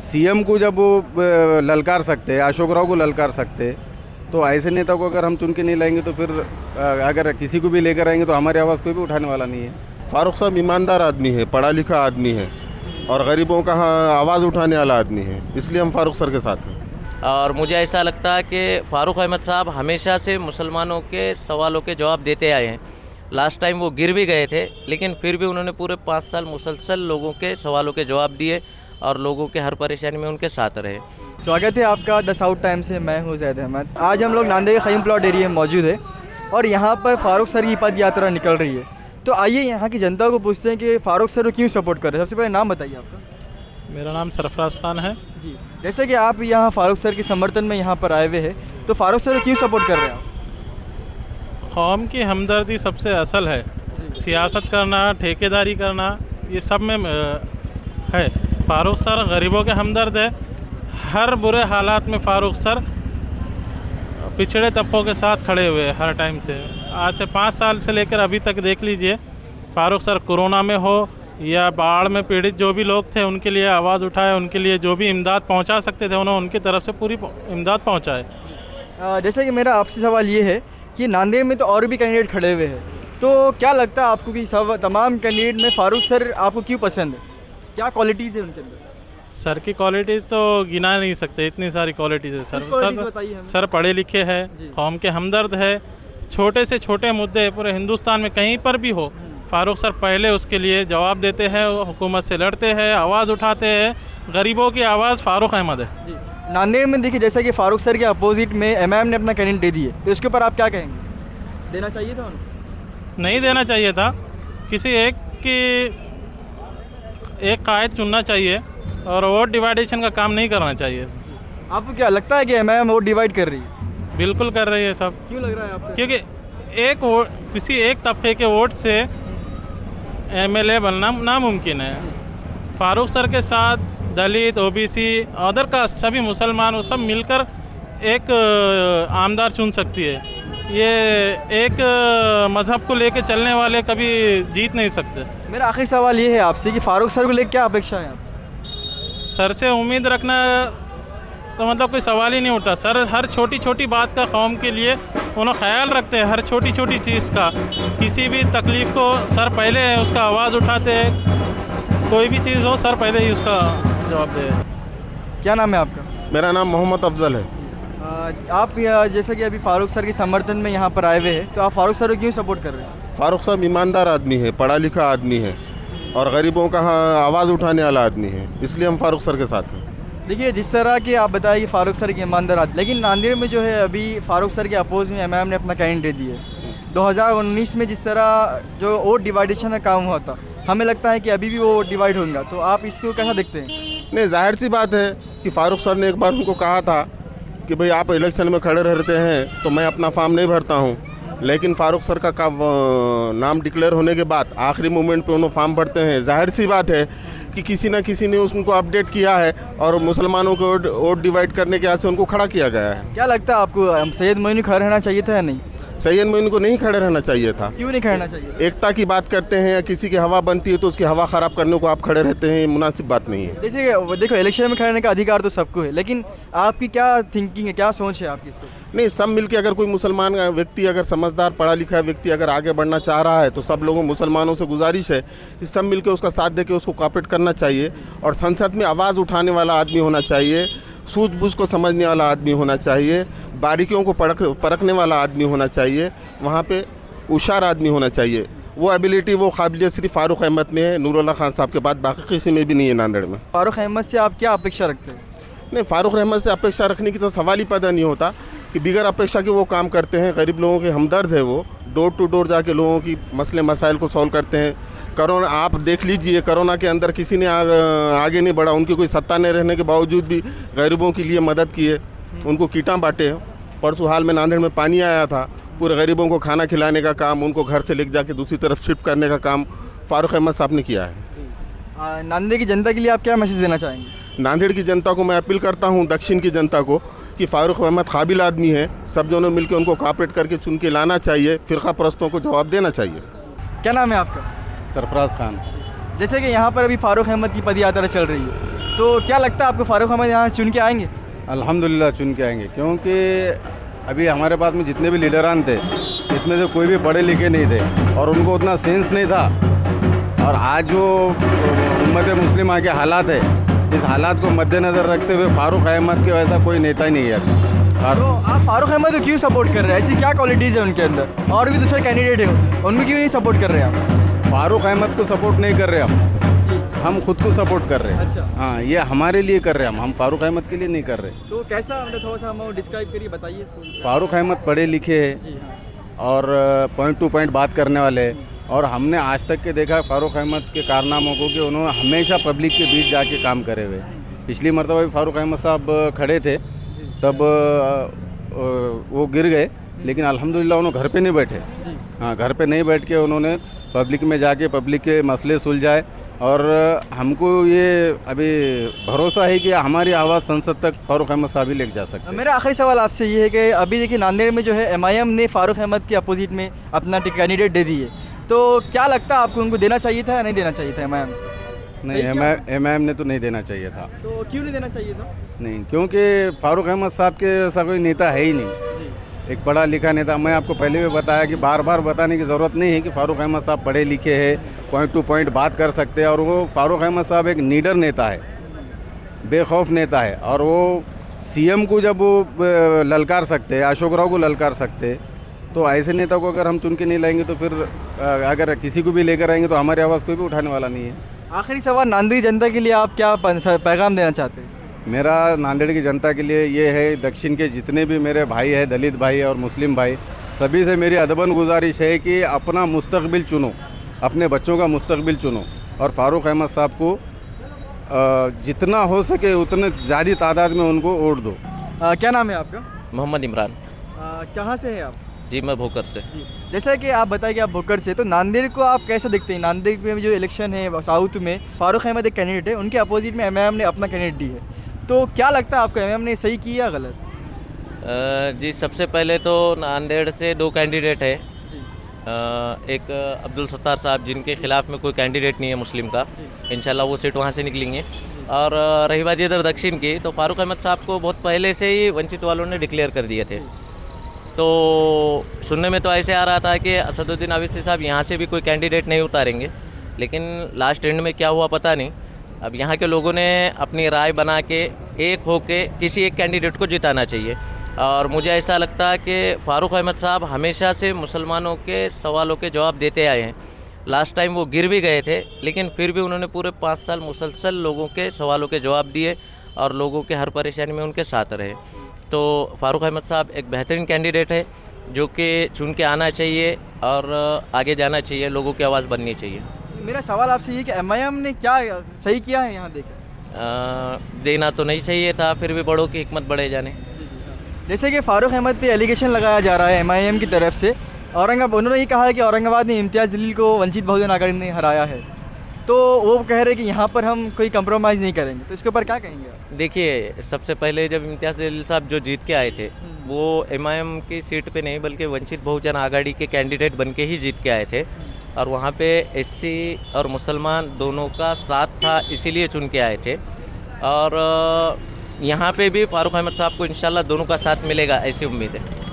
CM को जब वो ललकार सकते हैं, अशोक राव को ललकार सकते हैं, तो ऐसे नेता को अगर हम चुन के नहीं लाएंगे तो फिर अगर किसी को भी लेकर आएंगे तो हमारी आवाज़ कोई भी उठाने वाला नहीं है। फारूक साहब ईमानदार आदमी है, पढ़ा लिखा आदमी है और गरीबों का आवाज़ उठाने वाला आदमी है, इसलिए हम फारूक सर के साथ हैं। और मुझे ऐसा लगता है कि फ़ारूक अहमद साहब हमेशा से मुसलमानों के सवालों के जवाब देते आए हैं। लास्ट टाइम वो गिर भी गए थे, लेकिन फिर भी उन्होंने पूरे 5 साल मुसलसल लोगों के सवालों के जवाब दिए और लोगों के हर परेशानी में उनके साथ रहे। स्वागत है आपका द साउथ टाइम से। मैं हूँ जैद अहमद। आज हम लोग नांदेड़ के खईम प्लॉट एरिया में मौजूद है और यहाँ पर फ़ारूक सर की पद यात्रा निकल रही है। तो आइए यहाँ की जनता को पूछते हैं कि फ़ारूक सर को क्यों सपोर्ट कर रहे हैं। सबसे पहले नाम बताइए आपका। मेरा नाम सरफराज खान है जी, जैसे कि आप यहाँ फ़ारूक सर के समर्थन में यहाँ पर आए हुए हैं, तो फ़ारूक सर को क्यों सपोर्ट कर रहे हैं आप? कौम की हमदर्दी सबसे असल है। सियासत करना, ठेकेदारी करना, ये सब में है। फ़ारूक सर गरीबों के हमदर्द है। हर बुरे हालात में फ़ारूक सर पिछड़े तबकों के साथ खड़े हुए हैं हर टाइम से। आज से 5 साल से लेकर अभी तक देख लीजिए, फ़ारूक सर कोरोना में हो या बाढ़ में पीड़ित जो भी लोग थे उनके लिए आवाज़ उठाए, उनके लिए जो भी इमदाद पहुंचा सकते थे उन्होंने उनकी तरफ से पूरी इमदाद पहुंचाए। जैसे कि मेरा आपसे सवाल ये है कि नांदेड़ में तो और भी कैंडिडेट खड़े हुए हैं, तो क्या लगता है आपको कि सब तमाम कैंडिडेट में फ़ारूक सर आपको क्यों पसंद है? क्या क्वालिटीज़ है उनके अंदर? सर की क्वालिटीज़ तो गिना नहीं सकते, इतनी सारी क्वालिटीज़ है सर। सर पढ़े लिखे हैं, कौम के हमदर्द है। छोटे से छोटे मुद्दे पूरे हिंदुस्तान में कहीं पर भी हो, फ़ारूक सर पहले उसके लिए जवाब देते हैं, हुकूमत से लड़ते हैं, आवाज़ उठाते हैं। गरीबों की आवाज़ फ़ारूक अहमद है। नांदेड़ में देखिए, जैसा कि फ़ारूक सर के अपोजिट में एमआईएम ने अपना कैंडिडेट दे दिए, तो इसके ऊपर आप क्या कहेंगे? देना चाहिए था उनको? नहीं देना चाहिए था। किसी एक कायद चुनना चाहिए और वोट डिवाइडेशन का काम नहीं करना चाहिए। आपको क्या लगता है कि एमआईएम वोट डिवाइड कर रही है? बिल्कुल कर रही है सब। क्यों लग रहा है आपको? क्योंकि किसी एक तबके के वोट से एमएलए बनना नामुमकिन है। फ़ारूक सर के साथ दलित, ओबीसी, अदर कास्ट, सभी मुसलमान वो सब मिलकर एक आमदार चुन सकती है। ये एक मज़हब को लेके चलने वाले कभी जीत नहीं सकते। मेरा आखिरी सवाल ये है आपसे कि फ़ारूक सर को लेकर क्या अपेक्षा है आप? सर से उम्मीद रखना तो मतलब कोई सवाल ही नहीं उठा। सर हर छोटी छोटी बात का कौम के लिए उन्होंने ख्याल रखते हैं, हर छोटी छोटी चीज़ का। किसी भी तकलीफ़ को सर पहले उसका आवाज़ उठाते हैं। कोई भी चीज़ हो सर पहले ही उसका जवाब दे। क्या नाम है आपका? मेरा नाम मोहम्मद अफजल है। आप जैसा कि अभी फ़ारूक सर के समर्थन में यहाँ पर आए हुए हैं, तो आप फ़ारूक सर को क्यों सपोर्ट कर रहे हैं? फारूक साहब ईमानदार आदमी है, पढ़ा लिखा आदमी है और गरीबों का आवाज़ उठाने वाला आदमी है, इसलिए हम फारूक सर के साथ हैं। देखिए, जिस तरह की आप बताइए कि फ़ारूक सर की ईमानदार आदमी, लेकिन नांदेड़ में जो है अभी फ़ारूक सर के अपोज में एमआईएम ने अपना कैंडिडेट दिए। 2019 में जिस तरह जो वोट डिवाइडेशन का काम हुआ था, हमें लगता है कि अभी भी वो डिवाइड होगा। तो आप इसको कैसा देखते हैं? नहीं, जाहिर सी बात है कि फारूक सर ने एक बार उनको कहा था कि भाई आप इलेक्शन में खड़े रहते हैं तो मैं अपना फॉर्म नहीं भरता हूँ, लेकिन फारूक सर का नाम डिक्लेयर होने के बाद आखिरी मोमेंट पे उन्होंने फॉर्म भरते हैं। जाहिर सी बात है कि किसी न किसी ने उनको अपडेट किया है और मुसलमानों को वोट डिवाइड करने के यहाँ से उनको खड़ा किया गया है। क्या लगता है आपको सैयद मोइनी खड़ा रहना चाहिए था या नहीं? सैयद मोइनी को नहीं खड़े रहना चाहिए था। क्यों नहीं खड़ा रहना चाहिए? एकता की बात करते हैं या किसी की हवा बनती है तो उसकी हवा ख़राब करने को आप खड़े रहते हैं, ये मुनासिब बात नहीं है। जैसे देखो, इलेक्शन में खड़े रहने का अधिकार तो सबको है, लेकिन आपकी क्या थिंकिंग है, क्या सोच है आपकी इसको? नहीं, सब मिलके अगर कोई मुसलमान व्यक्ति, अगर समझदार पढ़ा लिखा व्यक्ति अगर आगे बढ़ना चाह रहा है तो सब लोगों मुसलमानों से गुजारिश है कि सब मिलके उसका साथ दे के उसको कोऑपरेट करना चाहिए और संसद में आवाज़ उठाने वाला आदमी होना चाहिए, सूझबूझ को समझने वाला आदमी होना चाहिए, बारीकियों को परखने वाला आदमी होना चाहिए, वहाँ पे होशियार आदमी होना चाहिए। वो एबिलिटी, वो काबिलियत सिर्फ फारूक अहमद में है, नूरुल्लाह खान साहब के बाद बाकी किसी में भी नहीं है नांदेड़ में। फारूक अहमद से आप क्या अपेक्षा रखते हैं? नहीं, फारूक अहमद से अपेक्षा रखने की तो सवाल ही पैदा नहीं होता कि बिगर अपेक्षा के वो काम करते हैं। गरीब लोगों के हमदर्द है, वो डोर टू डोर जाके लोगों की मसले मसाइल को सॉल्व करते हैं। कोरोना आप देख लीजिए, कोरोना के अंदर किसी ने आगे नहीं बढ़ा, उनकी कोई सत्ता नहीं रहने के बावजूद भी गरीबों के लिए मदद की है, उनको कीटां बांटे। परसों हाल में नांदेड़ में पानी आया था, पूरे गरीबों को खाना खिलाने का काम, उनको घर से लेकर जाके दूसरी तरफ शिफ्ट करने का काम फारूक अहमद साहब ने किया है। नांदेड़ की जनता के लिए आप क्या मैसेज देना चाहेंगे? नांदेड़ की जनता को मैं अपील करता हूँ, दक्षिण की जनता को, कि फारूक अहमद काबिल आदमी है, सब जनों मिलकर उनको कोऑपरेट करके चुन के लाना चाहिए, फ़िरका परस्तों को जवाब देना चाहिए। क्या नाम है आपका? सरफराज खान। जैसे कि यहाँ पर अभी फारूक अहमद की पद यात्रा चल रही है, तो क्या लगता है आपको फारूक अहमद यहाँ चुन के आएंगे? अल्हम्दुलिल्लाह चुन के आएंगे, क्योंकि अभी हमारे पास में जितने भी लीडरान थे इसमें से कोई भी पढ़े लिखे नहीं थे और उनको उतना सेंस नहीं था। और आज जो उम्मत मुस्लिमा के हालात है, इस हालात को मद्देनज़र रखते हुए फारूक अहमद के वैसा कोई नेता ही नहीं है अभी। तो आप फारूक अहमद को क्यों सपोर्ट कर रहे हैं? ऐसी क्या क्वालिटीज़ है उनके अंदर? और भी दूसरे कैंडिडेट हैं, उनमें क्यों नहीं सपोर्ट कर रहे हैं आप? फारूक अहमद को सपोर्ट नहीं कर रहे हम खुद को सपोर्ट कर रहे हैं। अच्छा। हाँ, ये हमारे लिए कर रहे हैं, हम फारूक अहमद के लिए नहीं कर रहे। तो कैसा, मतलब थोड़ा सा हम डिस्क्राइब करिए, बताइए। फारूक अहमद पढ़े लिखे हैं जी हाँ। और पॉइंट टू पॉइंट बात करने वाले हैं। और हमने आज तक के देखा फारूक अहमद के कारनामों को कि उन्होंने हमेशा पब्लिक के बीच जाके काम करे हुए। पिछली मरतबा भी फारूक अहमद साहब खड़े थे, तब वो गिर गए, लेकिन अल्हम्दुलिल्लाह उन्होंने घर पे नहीं बैठे। हाँ, घर पे नहीं बैठ के उन्होंने पब्लिक में जाके पब्लिक के मसले सुलझाए। और हमको ये अभी भरोसा है कि हमारी आवाज़ संसद तक फारूक अहमद साहब ही लेके जा सकते हैं। मेरा आखिरी सवाल आपसे ये है कि अभी देखिए नांदेड़ में जो है एमआईएम ने फारूक अहमद के अपोजिट में अपना कैंडिडेट दे दिए, तो क्या लगता है आपको उनको देना चाहिए था या नहीं देना चाहिए था एमआईएम? नहीं, एमआईएम ने तो नहीं देना चाहिए था। तो क्यों नहीं देना चाहिए था? नहीं, क्योंकि फारूक अहमद साहब के ऐसा कोई नेता है ही नहीं, एक पढ़ा लिखा नेता। मैं आपको पहले भी बताया कि बार बार बताने की ज़रूरत नहीं है कि फारूक अहमद साहब पढ़े लिखे हैं, पॉइंट टू पॉइंट बात कर सकते हैं। और वो फारूक अहमद साहब एक नीडर नेता है, बेखौफ नेता है। और वो सीएम को जब वो ललकार सकते हैं, अशोक राव को ललकार सकते, तो ऐसे नेता को अगर हम चुन के नहीं लाएंगे तो फिर अगर किसी को भी लेकर आएंगे तो हमारी आवाज़ कोई भी उठाने वाला नहीं है। आखिरी सवाल, नांदेड़ जनता के लिए आप क्या पैगाम देना चाहते हैं? मेरा नांदेड़ की जनता के लिए ये है, दक्षिण के जितने भी मेरे भाई हैं, दलित भाई और मुस्लिम भाई, सभी से मेरी अदबन गुजारिश है कि अपना मुस्तकबिल चुनो, अपने बच्चों का मुस्तकबिल चुनो। और फारूक अहमद साहब को जितना हो सके उतने ज़्यादा तादाद में उनको वोट दो। क्या नाम है आपका? मोहम्मद इमरान। कहाँ से हैं आप? जी, मैं भोकर से। जैसा कि आप बताएं कि आप भोकर से, तो नांदेड़ को आप कैसे देखते हैं? नांदेड़ में जो इलेक्शन है साउथ में, फारूक अहमद एक कैंडिडेट है, उनके अपोजिट में एमआईएम ने अपना कैंडिडेट दी है, तो क्या लगता है आपको एमआईएम ने सही किया या गलत? जी, सबसे पहले तो नांदेड़ से 2 कैंडिडेट है। एक अब्दुल सत्तार साहब, जिनके खिलाफ में कोई कैंडिडेट नहीं है मुस्लिम का, इंशाल्लाह वो सीट वहाँ से निकलेंगे। और रही बात इधर दक्षिण की, तो फारूक अहमद साहब को बहुत पहले से ही वंचित वालों ने डिक्लेयर कर दिए थे। तो सुनने में तो ऐसे आ रहा था कि असदुद्दीन अवैसी साहब यहाँ से भी कोई कैंडिडेट नहीं उतारेंगे, लेकिन लास्ट एंड में क्या हुआ पता नहीं। अब यहाँ के लोगों ने अपनी राय बना के एक होके किसी एक कैंडिडेट को जिताना चाहिए। और मुझे ऐसा लगता है कि फारूक अहमद साहब हमेशा से मुसलमानों के सवालों के जवाब देते आए हैं। लास्ट टाइम वो गिर भी गए थे, लेकिन फिर भी उन्होंने पूरे 5 साल मुसलसल लोगों के सवालों के जवाब दिए और लोगों के हर परेशानी में उनके साथ रहे। तो फारूक अहमद साहब एक बेहतरीन कैंडिडेट है जो कि चुन के आना चाहिए और आगे जाना चाहिए, लोगों की आवाज़ बननी चाहिए। मेरा सवाल आपसे ये कि एमआईएम ने क्या सही किया है यहाँ देखें? देना तो नहीं चाहिए था, फिर भी बड़ों की हिकमत बढ़े जाने। जैसे कि फारूक अहमद पे एलिगेशन लगाया जा रहा है एमआईएम की तरफ से, उन्होंने ये कहा है कि औरंगाबाद में इम्तियाज़ जलील को वंचित बहुजन आघाड़ी ने हराया है, तो वो कह रहे हैं कि यहाँ पर हम कोई कंप्रोमाइज़ नहीं करेंगे, तो इसके ऊपर क्या कहेंगे आप? देखिए, सबसे पहले जब इम्तियाज़ जलील साहब जो जीत के आए थे, वो एमआईएम की सीट पे नहीं बल्कि वंचित बहुजन आघाड़ी के कैंडिडेट बन के ही जीत के आए थे। और वहाँ पे एससी और मुसलमान दोनों का साथ था, इसीलिए चुन के आए थे। और यहाँ पे भी फारूक अहमद साहब को इंशाल्लाह दोनों का साथ मिलेगा, ऐसी उम्मीद है।